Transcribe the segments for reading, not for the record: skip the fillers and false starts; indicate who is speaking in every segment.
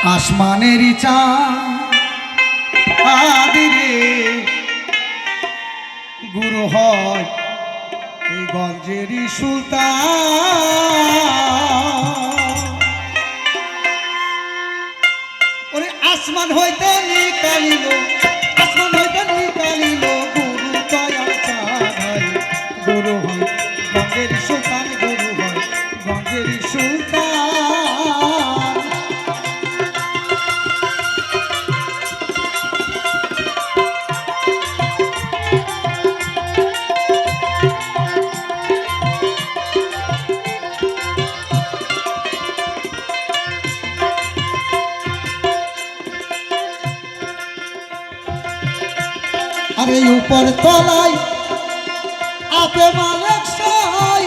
Speaker 1: আসমানেরই চাঁদ আদিরে গুরু হয় এই গঞ্জেরই সুলতান। ওরে আসমান হইতে নিকালিল, আসমান হইতে নিকালিল গুরু দয়াল চাঁদ, গুরু হয় গঞ্জেরই সুলতান, গুরু হয় গঞ্জেরই সুলতান। আরে উপর তলায় আপে মালিক সাই,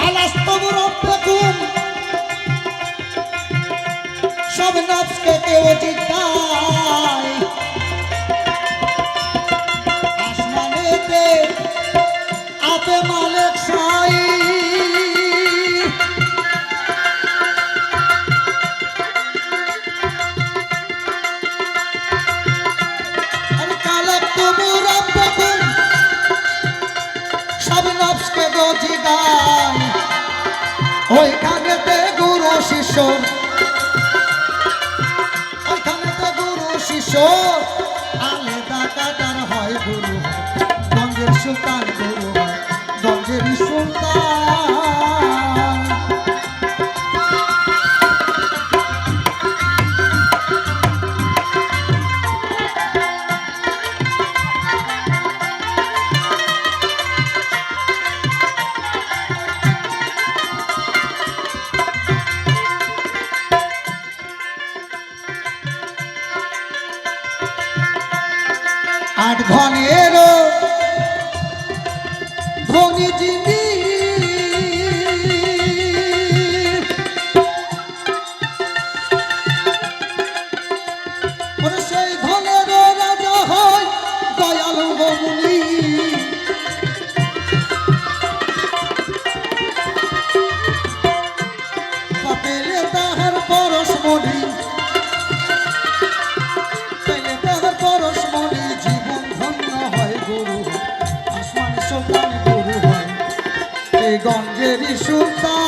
Speaker 1: আলাস্তব রব্বকুম, সব নফসকে কেউ জিতায়। আসমানেতে আপে মালিক সাই, ওইখানেতে গুরু শিষ্য, ওইখানেতে গুরু শিষ্য আলাদা কাতার হয়, গুরু হয় গঞ্জের সুলতান, গুরু হয় গঞ্জের সুলতান। আট ধনের ধনী যিনি, সেই ধনের রাজা হয় দয়ালু মুনি। পেলে তাহার পরশমণি, পেলে তাহার পরশমণি জীবন ধন্য হয়, গুরু আসমান সুলতান, গুরু হয় এই গঞ্জেরই সুলতান।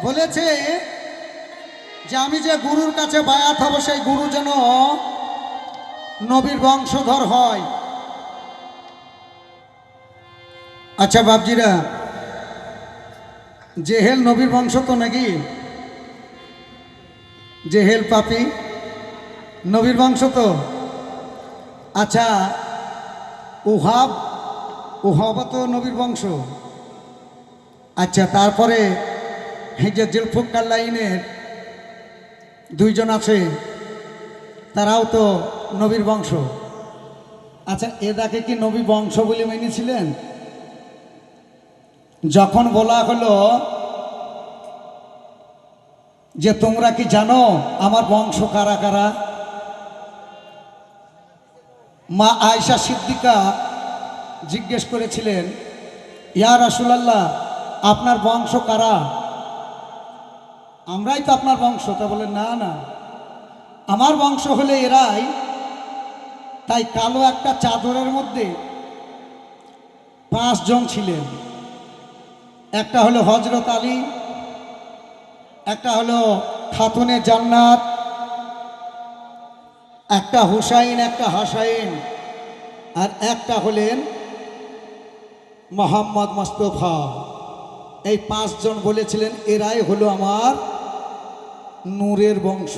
Speaker 1: বলেছে যে আমি যে গুরুর কাছে বায়াত হব, সেই গুরু যেন নবীর বংশধর হয়। আচ্ছা বাবজিরা, জেহেল নবীর বংশ তো নাকি? জেহেল পাপি নবীর বংশ তো। আচ্ছা উহাব, উহাবা তো নবীর বংশ। আচ্ছা তারপরে এই যে জুলফিকার লাইনের দুইজন আছে, তারাও তো নবীর বংশ। আচ্ছা এদাকে কি নবী বংশ বলে মেনেছিলেন? যখন বলা হলো যে তোমরা কি জানো আমার বংশ কারা কারা, মা আয়েশা সিদ্দিকা জিজ্ঞেস করেছিলেন, ইয়া রাসূলুল্লাহ আপনার বংশ কারা? আমরাই তো আপনার বংশ। তা বলে না না, আমার বংশ হলে এরাই। তাই কালো একটা চাদরের মধ্যে 5 জন ছিলেন। একটা হলো হযরত আলী, একটা হলো খাতুনে জান্নাত, একটা হুসাইন, একটা হাসাইন, আর একটা হলেন মোহাম্মদ মুস্তাফা। এই 5 জন বলেছিলেন এরাই হলো আমার নূরের বংশ,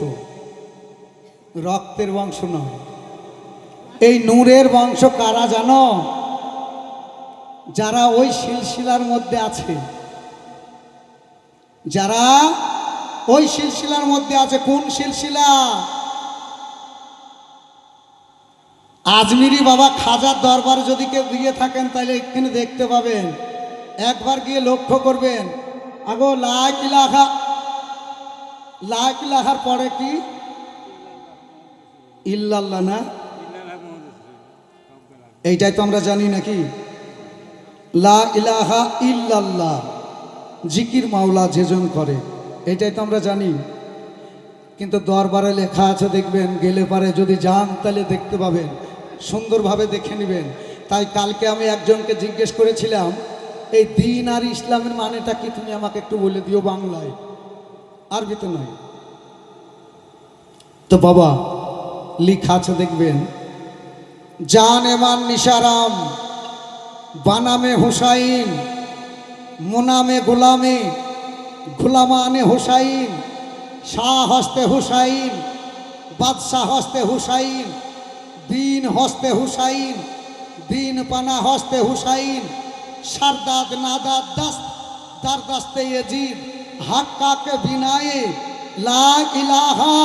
Speaker 1: রক্তের বংশ নয়। এই নূরের বংশ কারা জানো? যারা ওই সিলসিলার মধ্যে আছে, যারা ওই সিলসিলার মধ্যে আছে। কোন সিলসিলা? আজমিরি বাবা খাজার দরবারে যদি কেউ গিয়ে থাকেন তাহলে এখানে দেখতে পাবেন, একবার গিয়ে লক্ষ্য করবেন। আগো লা ইলাহা, লা ইলাহার পরে কি ইল্লাল্লাহ না? এইটাই তো আমরা জানি নাকি? লা ইলাহা ইল্লাল্লাহ, জিকির মাওলা যেজন করে, এটাই তো আমরা জানি। কিন্তু দরবারে লেখা আছে, দেখবেন গেলে পারে যদি যান তাহলে দেখতে পাবেন, সুন্দরভাবে দেখে নেবেন। তাই কালকে আমি একজনকে জিজ্ঞেস করেছিলাম, এই দিন আর ইসলামের মানেটা কি, তুমি আমাকে একটু বলে দিও বাংলায়, আরবিতে নয়। তো বাবা লেখা আছে দেখবেন, জান এমান নিশারাম, বানামে হুসাইন, মোনামে গোলামে, গোলামানে হুসাইন, শাহ হস্তে হুসাইন, বাদশাহ হস্তে হুসাইন, দিন হস্তে হুসাইন, দিন পানা হস্তে হুসাইন, সারদাদ নাদাদ দাস্ত দার দাস্তে ইয়াজিদ, হাক্কাকে বিনায়ে লা ইলাহা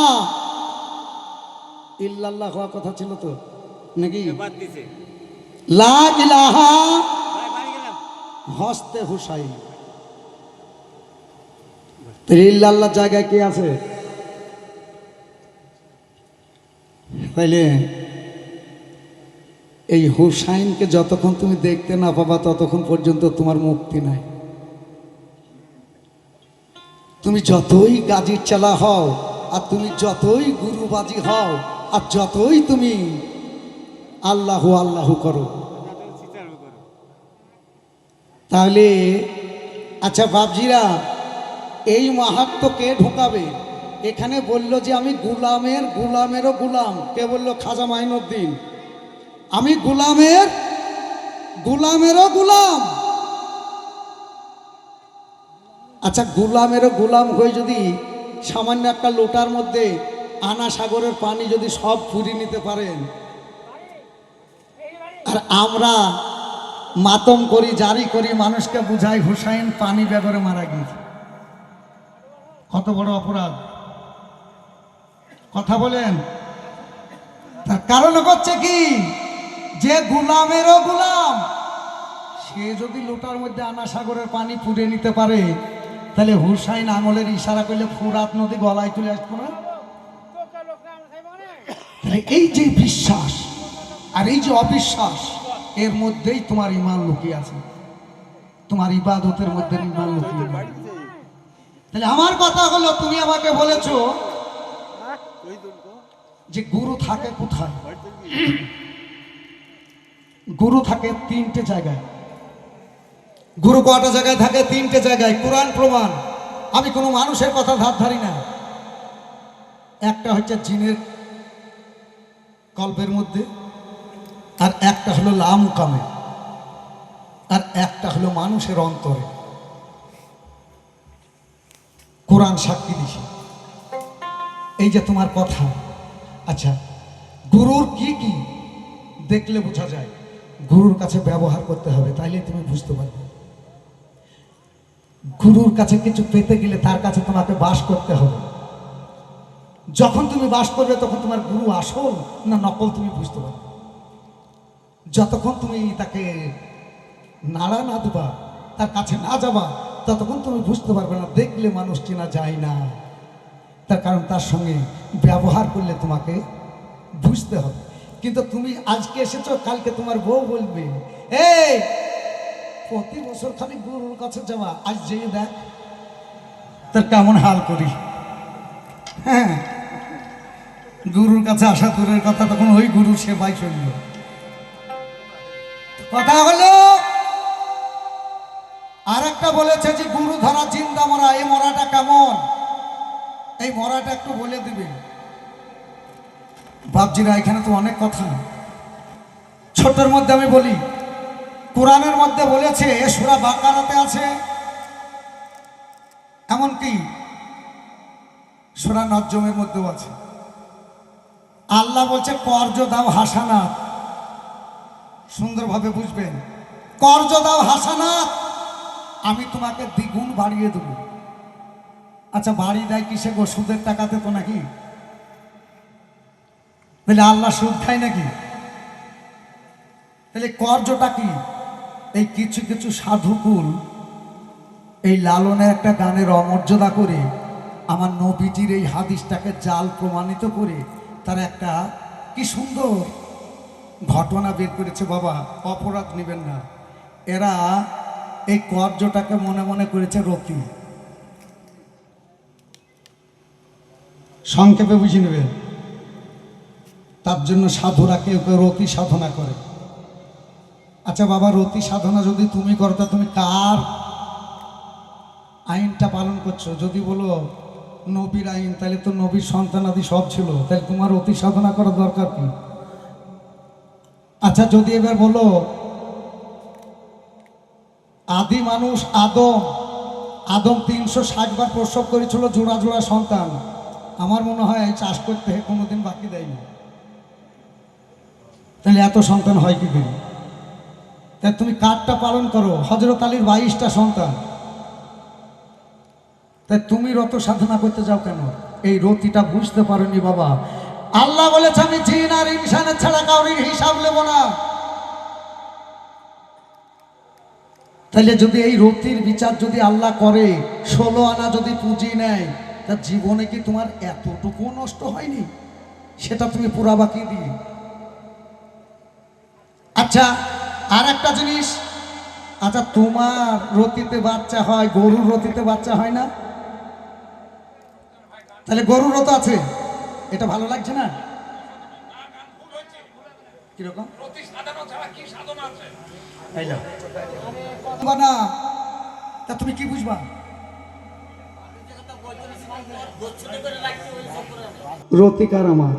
Speaker 1: ইল্লাল্লাহ হওয়ার কথা ছিল তো নাকি? লা ইলাহা হস্তে হুসাইন, ইল্লাল্লাহ জায়গায় কি আছে? তাইলে এই হুসাইনকে যতক্ষণ তুমি দেখতে না পাবা ততক্ষণ পর্যন্ত তোমার মুক্তি নাই। তুমি যতই গাজির চালা হও, আর তুমি যতই গুরুবাজি হও, আর যতই তুমি আল্লাহু আল্লাহু করো, তাহলে আচ্ছা বাবজিরা, এই মাহাত্ম্য কে ঢোকাবে? এখানে বলল যে আমি গুলামের গুলামেরও গুলাম। কে বলল? খাজা মাইনুদ্দিন। আমি গুলামের গুলামেরও গুলাম। আচ্ছা, গুলামেরও গুলাম হয়ে যদি সামান্য একটা লোটার মধ্যে আনা সাগরের পানি যদি সব ফুরিয়ে নিতে পারেন, আর আমরা মাতম করি, জারি করি, মানুষকে বুঝাই হুসাইন পানি বেগরে মারা গিয়েছে, কত বড় অপরাধ! কথা বলেন। তার কারণ হচ্ছে কি, যে গুলামেরও গুলাম সে যদি লোটার মধ্যে আনা সাগরের পানি পুড়ে নিতে পারে, তাহলে হুসাইন আঙুলের ইশারা করলে ফুরাত নদী গলায় তুলে আসতো না? তাহলে এই যে বিশ্বাস আর এই যে অবিশ্বাস, এর মধ্যেই তোমার ঈমান লুকিয়ে আছে, তোমার ইবাদতের মধ্যে ঈমান লুকিয়ে আছে। তাহলে আমার কথা হলো, তুমি আমাকে বলেছো যে গুরু থাকে কোথায়? গুরু থাকে তিনটে জায়গায়। গুরু কটা জায়গায় থাকে? তিনটে জায়গায়, কোরআন প্রমাণ। আমি কোনো মানুষের কথা ধার ধারি না। একটা হচ্ছে জিনের কল্পের মধ্যে, আর একটা হলো লামকামে, আর একটা হলো মানুষের অন্তরে। কোরআন সাক্ষী দিছে। এই যে তোমার কথা, আচ্ছা গুরুর কি কি দেখলে বোঝা যায়? গুরুর কাছে ব্যবহার করতে হবে, তাইলে তুমি বুঝতে পারবে। গুরুর কাছে কিছু পেতে গেলে তার কাছে তোমাকে বাস করতে হবে। যখন তুমি বাস করবে তখন তোমার গুরু আসল না নকল তুমি বুঝতে পারবে। যতক্ষণ তুমি তাকে নাড়া না দেবা, তার কাছে না যাবা, ততক্ষণ তুমি বুঝতে পারবে না। দেখলে মানুষ চেনা যায় না, তার কারণ তার সঙ্গে ব্যবহার করলে তোমাকে বুঝতে হবে। কিন্তু তুমি আজকে এসেছো, কালকে তোমার বউ বলবে, এই প্রতি বছর খালি গুরুর কাছে যাওয়া, আজ যেয়ে দেখ তার কেমন হাল করি। হ্যাঁ, গুরুর কাছে আসা দূরের কথা, তখন ওই গুরুর সেবাই চলল। কথা হলো আর একটা বলেছে যে গুরু ধরা চিন্তা মরা, এই মরাটা কেমন? এই মরাটা একটু বলে দিবে বাপজিরা। এখানে তো অনেক কথা, ছোট্টর মধ্যে আমি বলি। কোরআনের মধ্যে বলেছে, সূরা বাকারাতে আছে, এমনকি সূরা নজমের মধ্যেও আছে। আল্লাহ বলছে কর্জ দাও হাসানাত। সুন্দরভাবে বুঝবেন, কর্জ দাও হাসানাত, আমি তোমাকে দ্বিগুণ বাড়িয়ে দেব। আচ্ছা, বাড়ি দেয় কিসে গো? সুদের টাকাতে তো নাকি? বলে আল্লাহ সুদ খায় নাকি? তাহলে কর্যটা কি? এই কিছু কিছু সাধুকুল এই লালনের একটা গানের অমর্যাদা করে আমার নবীজির এই হাদিসটাকে জাল প্রমাণিত করে তারা একটা কি সুন্দর ঘটনা বের করেছে। বাবা, অপরাধ নেবেন না। এরা এই কর্যটাকে মনে মনে করেছে রতি। সংক্ষেপে বুঝে নেবেন। তার জন্য সাধুরা কেউ কেউ রতি সাধনা করে। আচ্ছা বাবা, রতি সাধনা যদি তুমি করো তা তুমি কার আইনটা পালন করছো? যদি বলো নবীর আইন, তাহলে তো নবীর সন্তানাদি সব ছিল, তাহলে তোমার রতি সাধনা করার দরকার কি? আচ্ছা যদি এবার বলো আদি মানুষ আদম 360 বার প্রসব করেছিল, জোড়া জোড়া সন্তান। আমার মনে হয় চাষ করতে কোনোদিন বাকি দেয়নি। তাহলে এত সন্তান হয় কি করে? তাই তুমি কারটা পালন করো? হযরত আলীর 22টা সন্তান। তাই তুমি রত সাধনা করতে যাও কেন? এই রতিটা বুঝতে পারোনি বাবা। আল্লাহ বলেছে আমি জিন আর ইনসানের ছাড়া কাউরির হিসাব নেব না। তাহলে যদি এই রতির বিচার যদি আল্লাহ করে, 16 আনা যদি পুঁজি নেয়, তার জীবনে কি তোমার এতটুকু নষ্ট হয়নি? সেটা তুমি পুরাবা কি দিয়ে? আচ্ছা আর একটা জিনিস, আচ্ছা তোমার রতিতে বাচ্চা হয়, গরুর রতিতে বাচ্চা হয় না? তাহলে গরুর রত আছে, এটা ভালো লাগছে না? কিরকম না, তা তুমি কি বুঝবা? রতিকার আমার